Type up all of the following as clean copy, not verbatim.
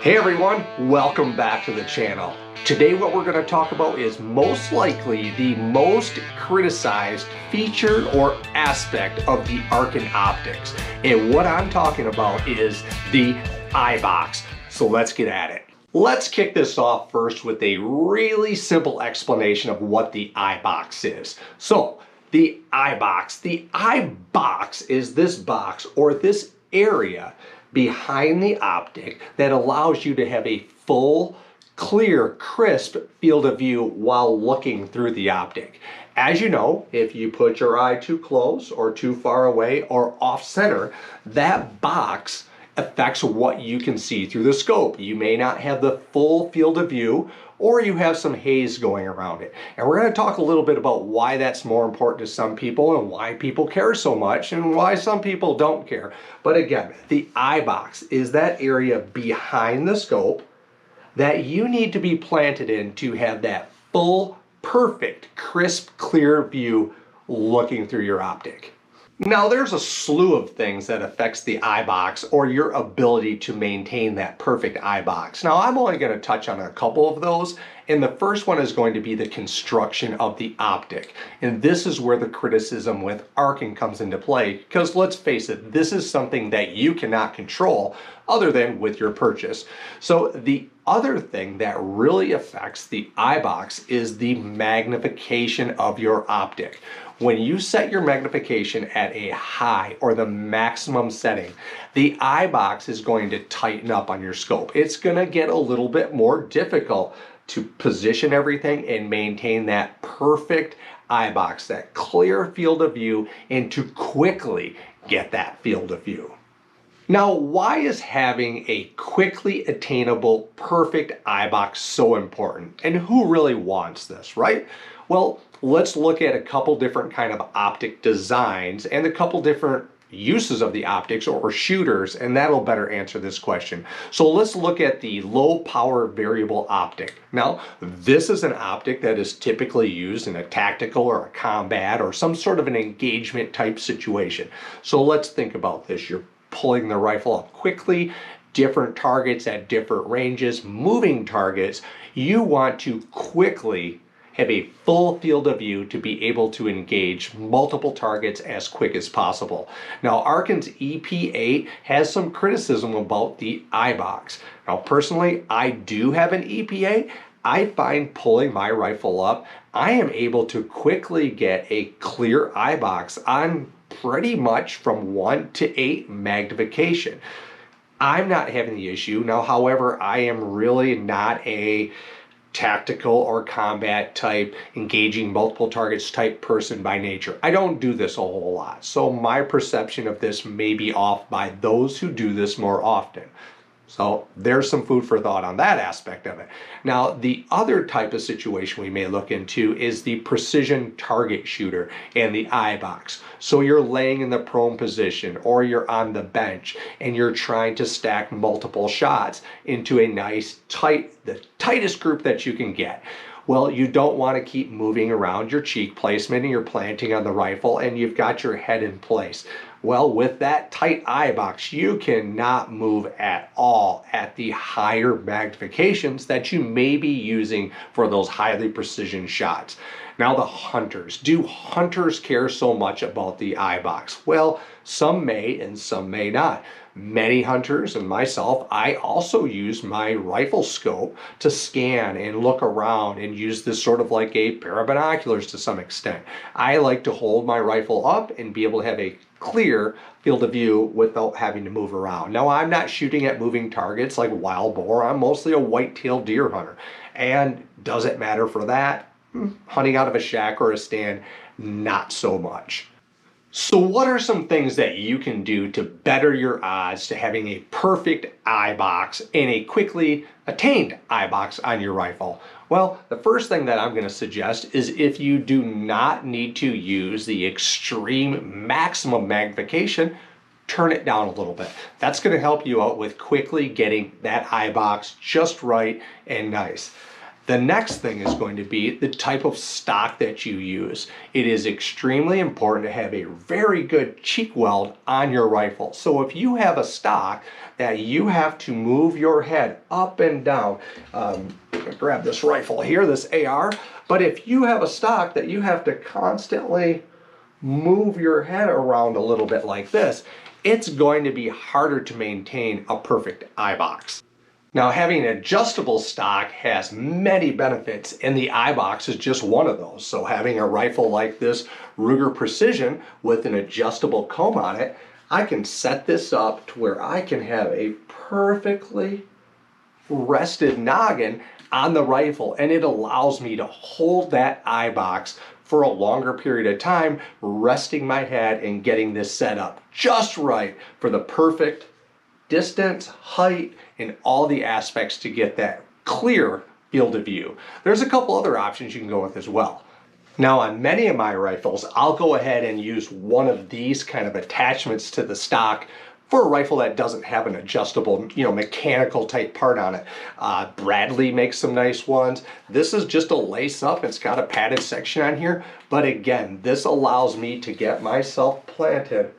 Hey everyone, welcome back to the channel. Today what we're going to talk about is most likely the most criticized feature or aspect of the Arken Optics. And what I'm talking about is the eye box. So let's get at it. Let's kick this off first with a really simple explanation of what the eye box is. So the eye box is this box or this area behind the optic that allows you to have a full, clear, crisp field of view while looking through the optic. As you know, if you put your eye too close or too far away or off center, that box affects what you can see through the scope. You may not have the full field of view, or you have some haze going around it. And we're going to talk a little bit about why that's more important to some people and why people care so much and why some people don't care. But again, the eye box is that area behind the scope that you need to be planted in to have that full, perfect, crisp, clear view looking through your optic. Now there's a slew of things that affects the eye box or your ability to maintain that perfect eye box. Now I'm only going to touch on a couple of those, and the first one is going to be the construction of the optic. And this is where the criticism with Arken comes into play, because let's face it, this is something that you cannot control other than with your purchase. So the other thing that really affects the eye box is the magnification of your optic. When you set your magnification at a high or the maximum setting, the eye box is going to tighten up on your scope. It's going to get a little bit more difficult to position everything and maintain that perfect eye box, that clear field of view, and to quickly get that field of view. Now, why is having a quickly attainable, perfect eye box so important? And who really wants this, right? Well, let's look at a couple different kind of optic designs and a couple different uses of the optics or shooters, and that'll better answer this question. So let's look at the low power variable optic. Now, this is an optic that is typically used in a tactical or a combat or some sort of an engagement type situation. So let's think about this. You're pulling the rifle up quickly, different targets at different ranges, moving targets. You want to quickly have a full field of view to be able to engage multiple targets as quick as possible. Now, Arken's EP8 has some criticism about the eye box. Now, personally, I do have an EP8. I find pulling my rifle up, I am able to quickly get a clear eye box on pretty much from 1 to 8 magnification. I'm not having the issue. Now, however, I am really not a tactical or combat type, engaging multiple targets type person by nature. I don't do this a whole lot. So my perception of this may be off by those who do this more often. So there's some food for thought on that aspect of it. Now, the other type of situation we may look into is the precision target shooter and the eye box. So you're laying in the prone position or you're on the bench and you're trying to stack multiple shots into a nice the tightest group that you can get. Well, you don't want to keep moving around your cheek placement and you're planting on the rifle and you've got your head in place. Well, with that tight eye box, you cannot move at all at the higher magnifications that you may be using for those highly precision shots. Now, the hunters. Do hunters care so much about the eye box? Well, some may and some may not. Many hunters and myself, I also use my rifle scope to scan and look around and use this sort of like a pair of binoculars to some extent. I like to hold my rifle up and be able to have a clear field of view without having to move around. Now, I'm not shooting at moving targets like wild boar. I'm mostly a white-tailed deer hunter. And does it matter for that? Hunting out of a shack or a stand, not so much. So what are some things that you can do to better your odds to having a perfect eye box and a quickly attained eye box on your rifle? Well, the first thing that I'm going to suggest is if you do not need to use the extreme maximum magnification, turn it down a little bit. That's going to help you out with quickly getting that eye box just right and nice. The next thing is going to be the type of stock that you use. It is extremely important to have a very good cheek weld on your rifle. So if you have a stock that you have to move your head up and down, grab this rifle here, this AR, but if you have a stock that you have to constantly move your head around a little bit like this, it's going to be harder to maintain a perfect eye box. Now, having an adjustable stock has many benefits, and the eye box is just one of those. So having a rifle like this Ruger Precision with an adjustable comb on it, I can set this up to where I can have a perfectly rested noggin on the rifle, and it allows me to hold that eye box for a longer period of time, resting my head and getting this set up just right for the perfect distance, height, and all the aspects to get that clear field of view. There's a couple other options you can go with as well. Now, on many of my rifles, I'll go ahead and use one of these kind of attachments to the stock for a rifle that doesn't have an adjustable, mechanical type part on it. Bradley makes some nice ones. This is just a lace up. It's got a padded section on here. But again, this allows me to get myself planted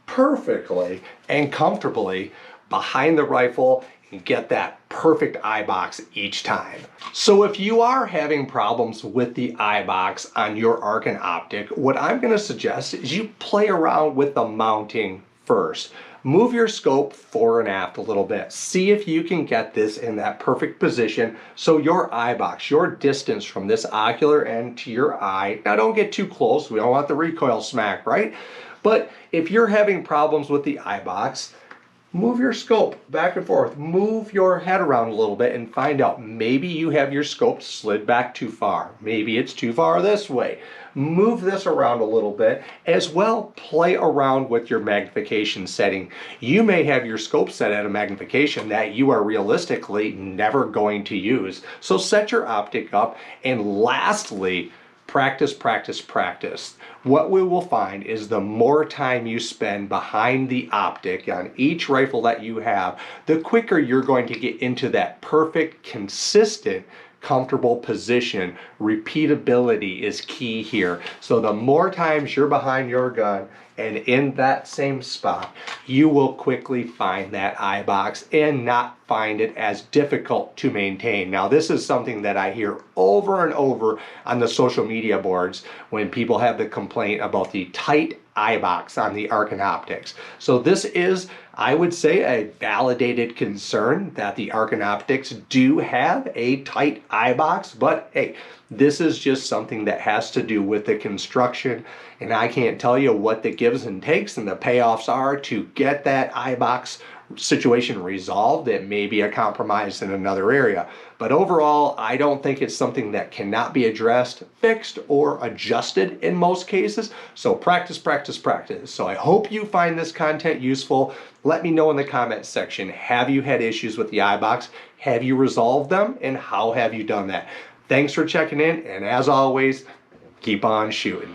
perfectly and comfortably behind the rifle and get that perfect eye box each time. So if you are having problems with the eye box on your Arken Optic, what I'm going to suggest is you play around with the mounting first. Move your scope fore and aft a little bit. See if you can get this in that perfect position so your eye box, your distance from this ocular end to your eye, now don't get too close, we don't want the recoil smack, right? But if you're having problems with the eye box, move your scope back and forth, move your head around a little bit and find out maybe you have your scope slid back too far. Maybe it's too far this way. Move this around a little bit. As well, play around with your magnification setting. You may have your scope set at a magnification that you are realistically never going to use. So set your optic up, and lastly, practice, practice, practice. What we will find is the more time you spend behind the optic on each rifle that you have, the quicker you're going to get into that perfect, consistent, comfortable position. Repeatability is key here. So the more times you're behind your gun and in that same spot, you will quickly find that eye box and not find it as difficult to maintain. Now, this is something that I hear over and over on the social media boards when people have the complaint about the tight eye box on the Arken Optics. So this is, I would say, a validated concern that the Arken Optics do have a tight eye box, but hey, this is just something that has to do with the construction, and I can't tell you what the gives and takes and the payoffs are to get that eye box situation resolved. It may be a compromise in another area, but overall, I don't think it's something that cannot be addressed, fixed, or adjusted in most cases. So practice, practice, practice. So I hope you find this content useful. Let me know in the comments section, have you had issues with the eye box? Have you resolved them? And how have you done that? Thanks for checking in, and as always, keep on shooting.